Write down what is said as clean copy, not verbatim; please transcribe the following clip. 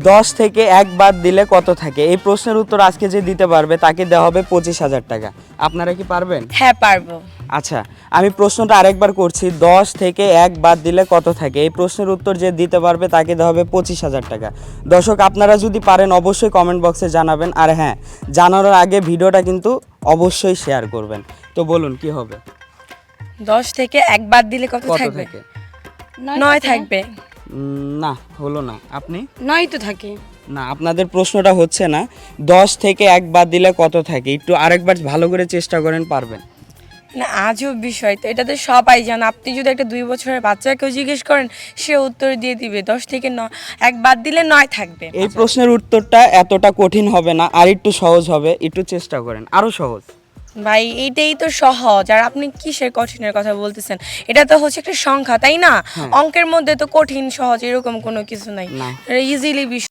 10 থেকে 1 বাদ দিলে কত থাকে? এই প্রশ্নের উত্তর আজকে যে দিতে পারবে তাকে দেওয়া হবে 25,000 টাকা। আপনারা কি পারবেন? হ্যাঁ পারবো। আচ্ছা, আমি প্রশ্নটা আরেকবার করছি, 10 থেকে 1 বাদ দিলে কত থাকে? এই প্রশ্নের উত্তর যে দিতে পারবে তাকে দেওয়া হবে 25,000 টাকা। দর্শক, আপনারা যদি পারেন অবশ্যই কমেন্ট বক্সে জানাবেন, আর হ্যাঁ, জানানোর আগে ভিডিওটা কিন্তু অবশ্যই শেয়ার করবেন। তো বলুন কি হবে? 10 থেকে 1 বাদ দিলে কত কত থাকবে? থাকে? 9 থাকবে। না, হলো না। আপনি? 9 তো থাকে। না, আপনাদের প্রশ্নটা হচ্ছে না। 10 থেকে 1 বাদ দিলে কত থাকে? একটু আরেকবার ভালো করে চেষ্টা করেন, পারবেন। না, আজব বিষয় তো, এটা তো সবাই জানে। আপনি যদি একটা 2 বছরের বাচ্চাকেও জিজ্ঞেস করেন, সে উত্তর দিয়ে দিবে 10 থেকে 1 বাদ দিলে 9 থাকবে। এই প্রশ্নের উত্তরটা এতটা কঠিন হবে না, আর একটু সহজ হবে, একটু চেষ্টা করেন, আরো সহজ। ভাই এইটাই তো সহজ, আর আপনি কিসের কঠিনের কথা বলতেছেন? এটা তো হচ্ছে একটা সংখ্যা, তাই না? অঙ্কের মধ্যে তো কঠিন সহজ এরকম কোনো কিছু নাই, না। ইজিলি বিষয়।